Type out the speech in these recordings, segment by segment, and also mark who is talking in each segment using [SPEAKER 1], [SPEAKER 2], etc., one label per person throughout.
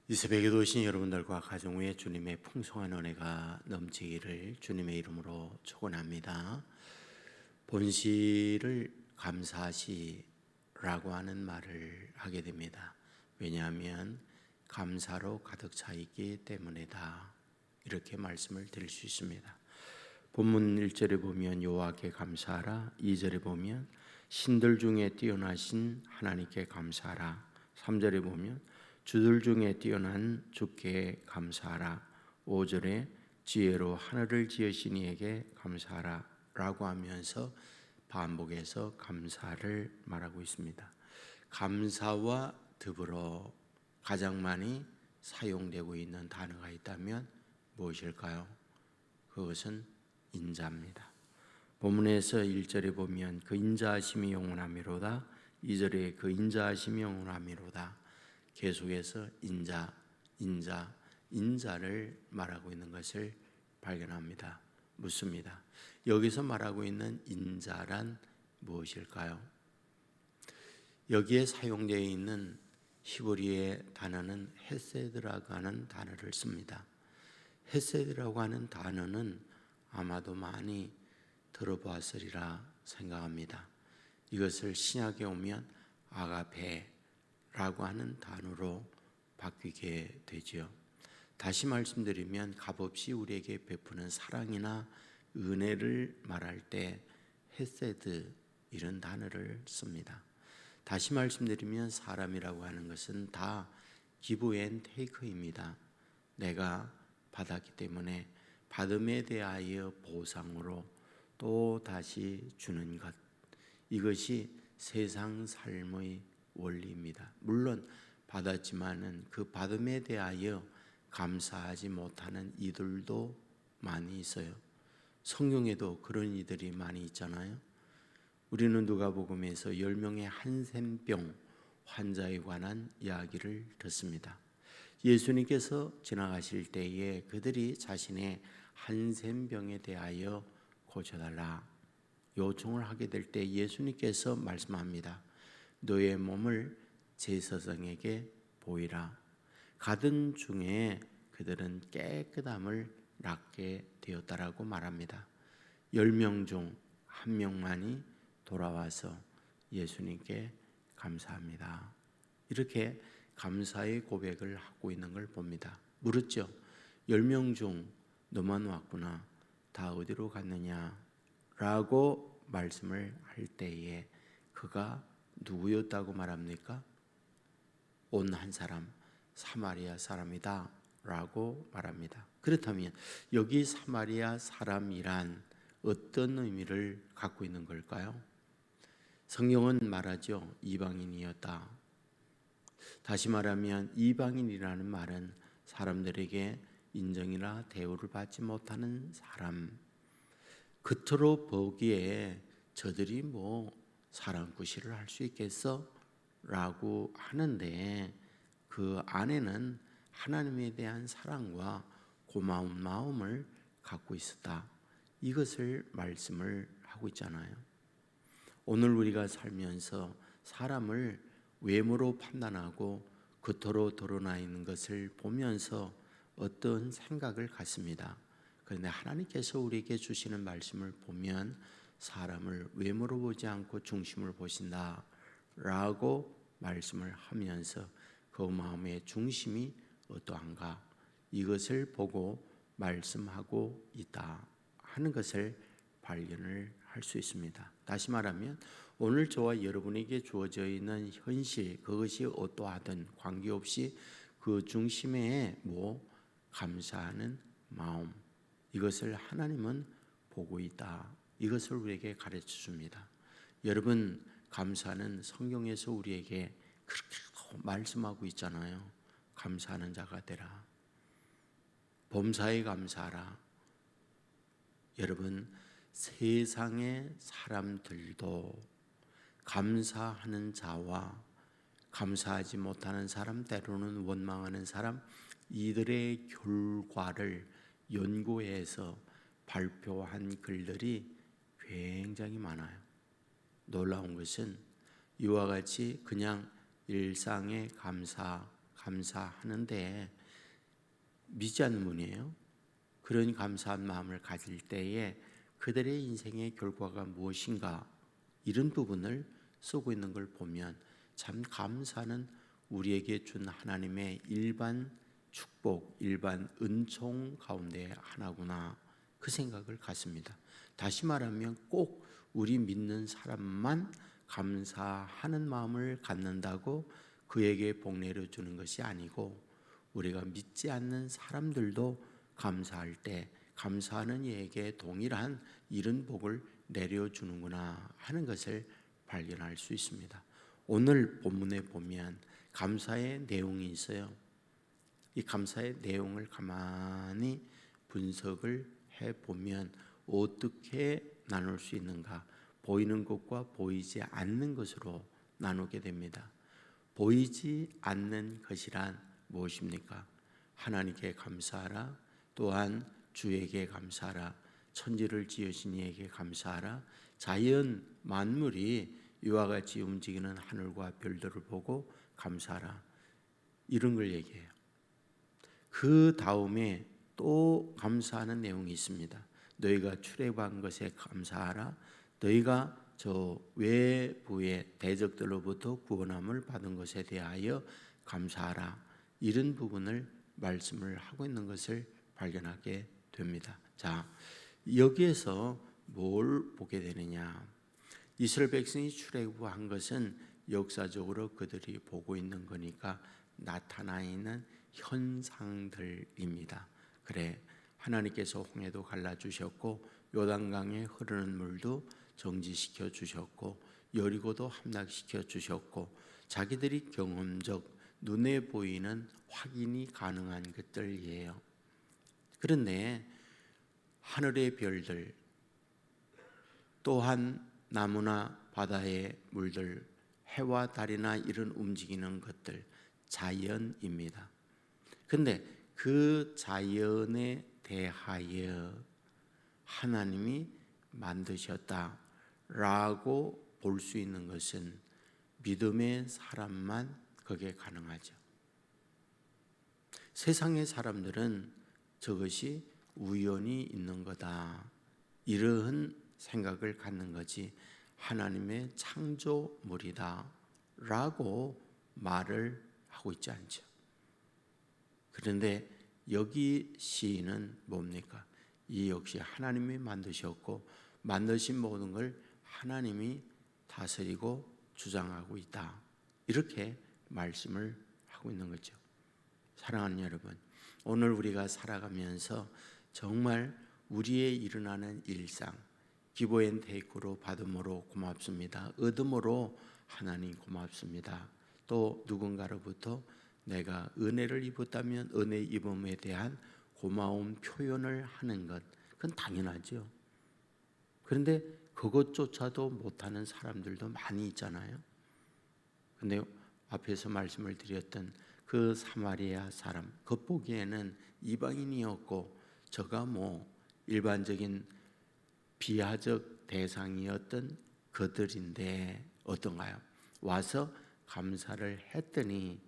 [SPEAKER 1] 이 새벽에도 오신 여러분들과 가정 위에 주님의 풍성한 은혜가 넘치기를 주님의 이름으로 축원합니다. 본시를 감사시라고 하는 말을 하게 됩니다. 왜냐하면 감사로 가득 차 있기 때문이다. 이렇게 말씀을 드릴 수 있습니다. 본문 1절에 보면 여호와께 감사하라, 2절에 보면 신들 중에 뛰어나신 하나님께 감사하라, 3절에 보면 주들 중에 뛰어난 주께 감사하라, 5절에 지혜로 하늘을 지으신 이에게 감사하라 라고 하면서 반복해서 감사를 말하고 있습니다. 감사와 더불어 가장 많이 사용되고 있는 단어가 있다면 무엇일까요? 그것은 인자입니다. 본문에서 1절에 보면 그 인자하심이 영원하미로다, 2절에 그 인자하심이 영원하미로다. 계속해서 인자를 말하고 있는 것을 발견합니다. 묻습니다. 여기서 말하고 있는 인자란 무엇일까요? 여기에 사용되어 있는 히브리의 단어는 헤세드라고 하는 단어를 씁니다. 헤세드라고 하는 단어는 아마도 많이 들어보았으리라 생각합니다. 이것을 신약에 오면 아가페라고 하는 단어로 바뀌게 되죠. 다시 말씀드리면 값없이 우리에게 베푸는 사랑이나 은혜를 말할 때 헤세드 이런 단어를 씁니다. 다시 말씀드리면 사람이라고 하는 것은 다 기브 앤 테이크입니다. 내가 받았기 때문에 받음에 대하여 보상으로 또 다시 주는 것, 이것이 세상 삶의 원리입니다. 물론 받았지만은 그 받음에 대하여 감사하지 못하는 이들도 많이 있어요. 성경에도 그런 이들이 많이 있잖아요. 우리는 누가복음에서 10명의 한센병 환자에 관한 이야기를 듣습니다. 예수님께서 지나가실 때에 그들이 자신의 한센병에 대하여 고쳐달라 요청을 하게 될 때 예수님께서 말씀합니다. 너의 몸을 제사장에게 보이라. 가든 중에 그들은 깨끗함을 낳게 되었다라고 말합니다. 10명 중 1명만이 돌아와서 예수님께 감사합니다. 이렇게 감사의 고백을 하고 있는 걸 봅니다. 물었죠. 10명 중 너만 왔구나. 다 어디로 갔느냐? 라고 말씀을 할 때에 그가 누구였다고 말합니까? 온 한 사람, 사마리아 사람이다 라고 말합니다. 그렇다면 여기 사마리아 사람이란 어떤 의미를 갖고 있는 걸까요? 성경은 말하죠. 이방인이었다. 다시 말하면 이방인이라는 말은 사람들에게 인정이나 대우를 받지 못하는 사람, 겉으로 보기에 저들이 뭐 사랑구실을 할 수 있겠어? 라고 하는데 그 안에는 하나님에 대한 사랑과 고마운 마음을 갖고 있었다. 이것을 말씀을 하고 있잖아요. 오늘 우리가 살면서 사람을 외모로 판단하고 겉으로 드러나 있는 것을 보면서 어떤 생각을 갖습니다. 그런데 하나님께서 우리에게 주시는 말씀을 보면 사람을 외모로 보지 않고 중심을 보신다 라고 말씀을 하면서 그 마음의 중심이 어떠한가 이것을 보고 말씀하고 있다 하는 것을 발견을 할 수 있습니다. 다시 말하면 오늘 저와 여러분에게 주어져 있는 현실, 그것이 어떠하든 관계없이 그 중심에 감사하는 마음, 이것을 하나님은 보고 있다. 이것을 우리에게 가르쳐 줍니다. 여러분, 감사는 성경에서 우리에게 그렇게 말씀하고 있잖아요. 감사하는 자가 되라. 범사에 감사하라. 여러분, 세상의 사람들도 감사하는 자와 감사하지 못하는 사람, 때로는 원망하는 사람, 이들의 결과를 연구해서 발표한 글들이 굉장히 많아요. 놀라운 것은 이와 같이 그냥 일상의 감사 감사하는데 믿지 않는 분이에요. 그런 감사한 마음을 가질 때에 그들의 인생의 결과가 무엇인가 이런 부분을 쓰고 있는 걸 보면 참 감사는 우리에게 준 하나님의 일반 축복, 일반 은총 가운데 하나구나 그 생각을 갖습니다. 다시 말하면 꼭 우리 믿는 사람만 감사하는 마음을 갖는다고 그에게 복 내려주는 것이 아니고 우리가 믿지 않는 사람들도 감사할 때 감사하는 이에게 동일한 이런 복을 내려주는구나 하는 것을 발견할 수 있습니다. 오늘 본문에 보면 감사의 내용이 있어요. 이 감사의 내용을 가만히 분석을 해보면 어떻게 나눌 수 있는가? 보이는 것과 보이지 않는 것으로 나누게 됩니다. 보이지 않는 것이란 무엇입니까? 하나님께 감사하라. 또한 주에게 감사하라. 천지를 지으신 이에게 감사하라. 자연 만물이 이와 같이 움직이는 하늘과 별들을 보고 감사하라. 이런 걸 얘기해요. 그 다음에 또 감사하는 내용이 있습니다. 너희가 출애굽한 것에 감사하라. 너희가 저 외부의 대적들로부터 구원함을 받은 것에 대하여 감사하라. 이런 부분을 말씀을 하고 있는 것을 발견하게 됩니다. 자, 여기에서 뭘 보게 되느냐? 이스라엘 백성이 출애굽한 것은 역사적으로 그들이 보고 있는 거니까 나타나 있는 현상들입니다. 그래, 하나님께서 홍해도 갈라주셨고 요단강에 흐르는 물도 정지시켜 주셨고 여리고도 함락시켜 주셨고 자기들이 경험적 눈에 보이는 확인이 가능한 것들이에요. 그런데 하늘의 별들 또한 나무나 바다의 물들 해와 달이나 이런 움직이는 것들 자연입니다. 근데 그 자연에 대하여 하나님이 만드셨다라고 볼 수 있는 것은 믿음의 사람만 그게 가능하죠. 세상의 사람들은 저것이 우연히 있는 거다 이러한 생각을 갖는 거지 하나님의 창조물이다 라고 말을 하고 있지 않죠. 그런데 여기 시인은 뭡니까? 이 역시 하나님이 만드셨고 만드신 모든 걸 하나님이 다스리고 주장하고 있다. 이렇게 말씀을 하고 있는 거죠. 사랑하는 여러분, 오늘 우리가 살아가면서 정말 우리의 일어나는 일상, 기브 앤 테이크로 받음으로 고맙습니다. 얻음으로 하나님 고맙습니다. 또 누군가로부터 내가 은혜를 입었다면 은혜 입음에 대한 고마움 표현을 하는 것, 그건 당연하죠. 그런데 그것조차도 못하는 사람들도 많이 있잖아요. 근데 앞에서 말씀을 드렸던 그 사마리아 사람, 겉보기에는 이방인이었고 저가 뭐 일반적인 비하적 대상이었던 그들인데 어떤가요? 와서 감사를 했더니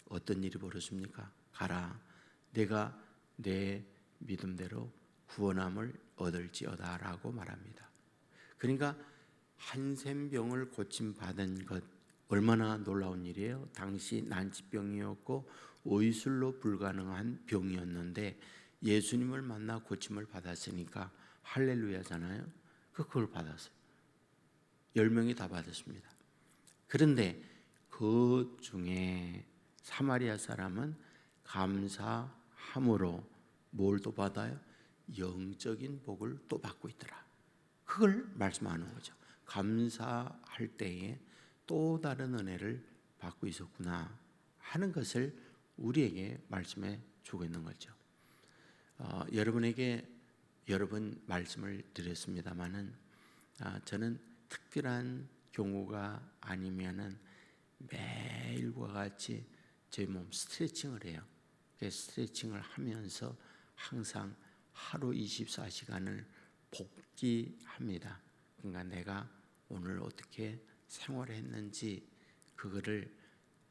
[SPEAKER 1] 어떤 일이 벌어집니까? 가라, 내가 내 믿음대로 구원함을 얻을지어다 라고 말합니다. 그러니까 한센병을 고침받은 것 얼마나 놀라운 일이에요. 당시 난치병이었고 오이술로 불가능한 병이었는데 예수님을 만나 고침을 받았으니까 할렐루야잖아요. 그걸 받았어요. 10명이 다 받았습니다. 그런데 그 중에 사마리아 사람은 감사함으로 뭘 또 받아요? 영적인 복을 또 받고 있더라. 그걸 말씀하는 거죠. 감사할 때에 또 다른 은혜를 받고 있었구나 하는 것을 우리에게 말씀해 주고 있는 거죠. 여러분에게 여러 번 말씀을 드렸습니다마는 저는 특별한 경우가 아니면은 매일과 같이 제 몸 스트레칭을 해요. 스트레칭을 하면서 항상 하루 24시간을 복기합니다. 그러니까 내가 오늘 어떻게 생활했는지 그거를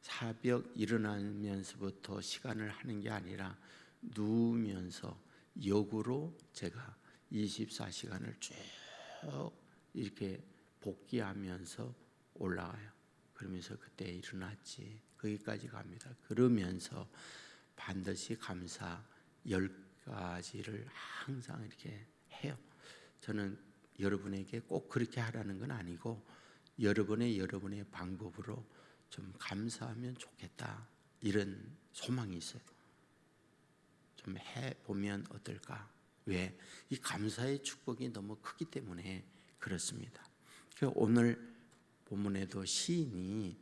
[SPEAKER 1] 새벽 일어나면서부터 시간을 하는 게 아니라 누우면서 역으로 제가 24시간을 쭉 이렇게 복귀하면서 올라가요. 그러면서 그때 일어났지, 거기까지 갑니다. 그러면서 반드시 감사 10가지를 항상 이렇게 해요. 저는 여러분에게 꼭 그렇게 하라는 건 아니고 여러분의 방법으로 좀 감사하면 좋겠다, 이런 소망이 있어요. 좀 해보면 어떨까? 왜? 이 감사의 축복이 너무 크기 때문에 그렇습니다. 오늘 본문에도 시인이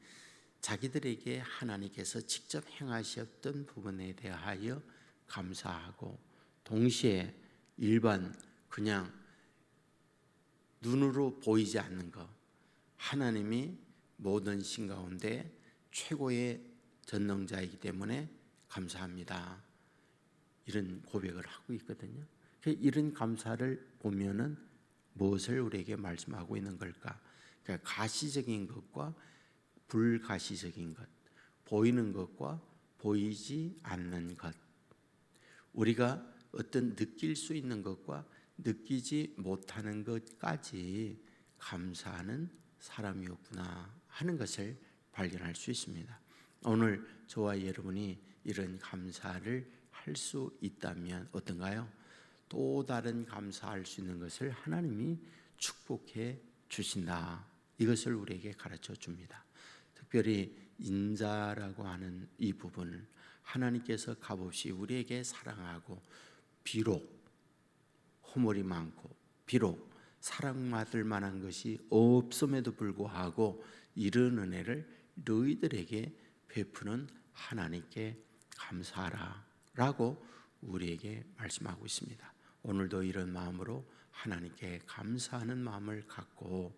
[SPEAKER 1] 자기들에게 하나님께서 직접 행하셨던 부분에 대하여 감사하고, 동시에 일반 그냥 눈으로 보이지 않는 것, 하나님이 모든 신 가운데 최고의 전능자이기 때문에 감사합니다, 이런 고백을 하고 있거든요. 이런 감사를 보면은 무엇을 우리에게 말씀하고 있는 걸까? 그러니까 가시적인 것과 불가시적인 것, 보이는 것과 보이지 않는 것, 우리가 어떤 느낄 수 있는 것과 느끼지 못하는 것까지 감사하는 사람이었구나 하는 것을 발견할 수 있습니다. 오늘 저와 여러분이 이런 감사를 할 수 있다면 어떤가요? 또 다른 감사할 수 있는 것을 하나님이 축복해 주신다, 이것을 우리에게 가르쳐 줍니다. 특별히 인자라고 하는 이 부분을 하나님께서 값없이 우리에게 사랑하고, 비록 허물이 많고 비록 사랑받을 만한 것이 없음에도 불구하고 이런 은혜를 너희들에게 베푸는 하나님께 감사하라 라고 우리에게 말씀하고 있습니다. 오늘도 이런 마음으로 하나님께 감사하는 마음을 갖고,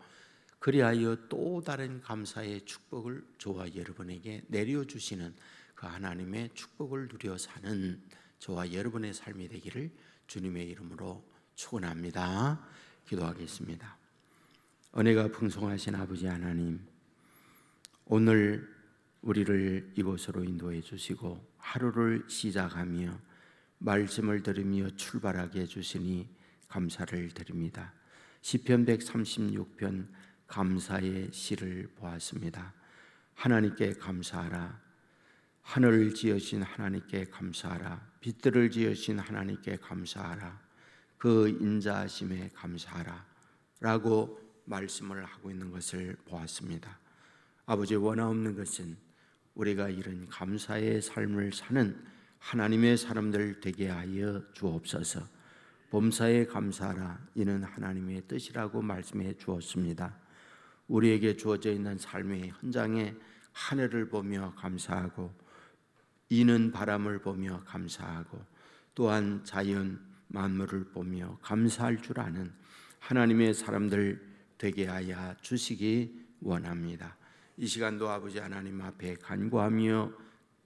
[SPEAKER 1] 그리하여 또 다른 감사의 축복을 저와 여러분에게 내려주시는 그 하나님의 축복을 누려 사는 저와 여러분의 삶이 되기를 주님의 이름으로 축원합니다. 기도하겠습니다. 은혜가 풍성하신 아버지 하나님, 오늘 우리를 이곳으로 인도해 주시고 하루를 시작하며 말씀을 들으며 출발하게 해주시니 감사를 드립니다. 시편 136편 감사의 시를 보았습니다. 하나님께 감사하라. 하늘을 지으신 하나님께 감사하라. 빛들을 지으신 하나님께 감사하라. 그 인자하심에 감사하라 라고 말씀을 하고 있는 것을 보았습니다. 아버지, 원하옵는 것은 우리가 이런 감사의 삶을 사는 하나님의 사람들 되게 하여 주옵소서. 범사에 감사하라, 이는 하나님의 뜻이라고 말씀해 주었습니다. 우리에게 주어져 있는 삶의 현장에 하늘을 보며 감사하고, 이는 바람을 보며 감사하고, 또한 자연 만물을 보며 감사할 줄 아는 하나님의 사람들 되게 하여 주시기 원합니다. 이 시간도 아버지 하나님 앞에 간구하며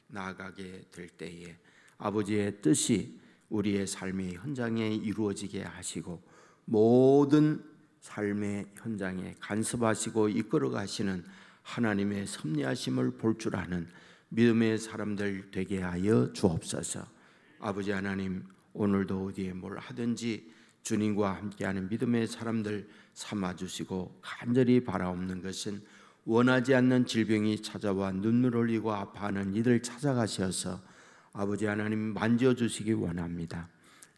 [SPEAKER 1] 나아가게 될 때에 아버지의 뜻이 우리의 삶의 현장에 이루어지게 하시고, 모든 삶의 현장에 간섭하시고 이끌어 가시는 하나님의 섭리하심을 볼 줄 아는 믿음의 사람들 되게 하여 주옵소서. 아버지 하나님, 오늘도 어디에 뭘 하든지 주님과 함께하는 믿음의 사람들 삼아주시고, 간절히 바라옵는 것은 원하지 않는 질병이 찾아와 눈물 흘리고 아파하는 이들 찾아가셔서 아버지 하나님 만져주시기 원합니다.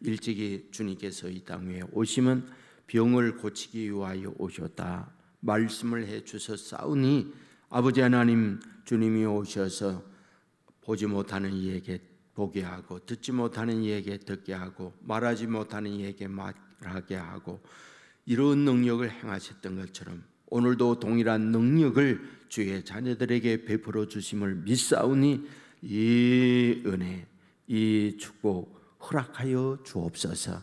[SPEAKER 1] 일찍이 주님께서 이 땅에 오심은 병을 고치기 위하여 오셨다 말씀을 해주셨사오니, 아버지 하나님, 주님이 오셔서 보지 못하는 이에게 보게 하고, 듣지 못하는 이에게 듣게 하고, 말하지 못하는 이에게 말하게 하고, 이런 능력을 행하셨던 것처럼 오늘도 동일한 능력을 주의 자녀들에게 베풀어 주심을 믿사오니, 이 은혜, 이 축복 허락하여 주옵소서.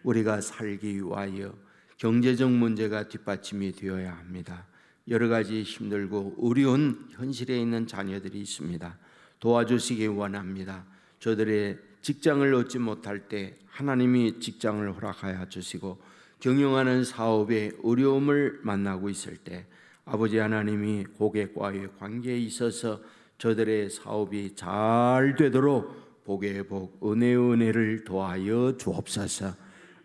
[SPEAKER 1] 우리가 살기 위하여 경제적 문제가 뒷받침이 되어야 합니다. 여러 가지 힘들고 어려운 현실에 있는 자녀들이 있습니다. 도와주시기 원합니다. 저들의 직장을 얻지 못할 때 하나님이 직장을 허락하여 주시고, 경영하는 사업에 어려움을 만나고 있을 때 아버지 하나님이 고객과의 관계에 있어서 저들의 사업이 잘 되도록 복의 복, 은혜의 은혜를 도하여 주옵소서.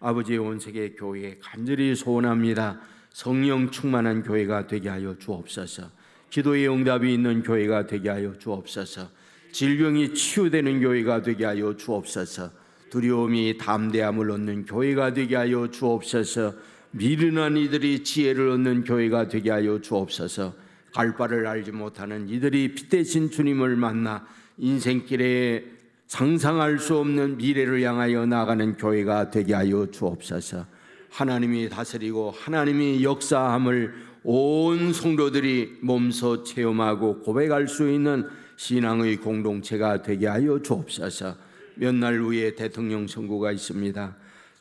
[SPEAKER 1] 아버지, 온 세계 교회 간절히 소원합니다. 성령 충만한 교회가 되게 하여 주옵소서. 기도의 응답이 있는 교회가 되게 하여 주옵소서. 질병이 치유되는 교회가 되게 하여 주옵소서. 두려움이 담대함을 얻는 교회가 되게 하여 주옵소서. 미련한 이들이 지혜를 얻는 교회가 되게 하여 주옵소서. 갈 바를 알지 못하는 이들이 빛 대신 주님을 만나 인생길에 상상할 수 없는 미래를 향하여 나가는 교회가 되게 하여 주옵소서. 하나님이 다스리고 하나님이 역사함을 온 성도들이 몸소 체험하고 고백할 수 있는 신앙의 공동체가 되게 하여 주옵소서. 몇 날 후에 대통령 선거가 있습니다.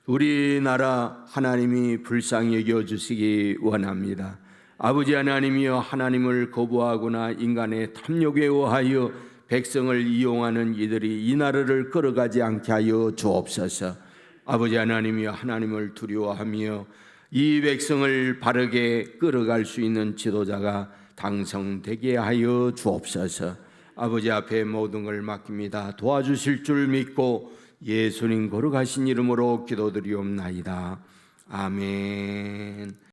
[SPEAKER 1] 우리나라 하나님이 불쌍히 여겨주시기 원합니다. 아버지 하나님이여, 하나님을 거부하거나 인간의 탐욕에 의하여 백성을 이용하는 이들이 이 나라를 끌어가지 않게 하여 주옵소서. 아버지 하나님이여, 하나님을 두려워하며 이 백성을 바르게 끌어갈 수 있는 지도자가 당선되게 하여 주옵소서. 아버지 앞에 모든 걸 맡깁니다. 도와주실 줄 믿고 예수님 거룩하신 이름으로 기도드리옵나이다. 아멘.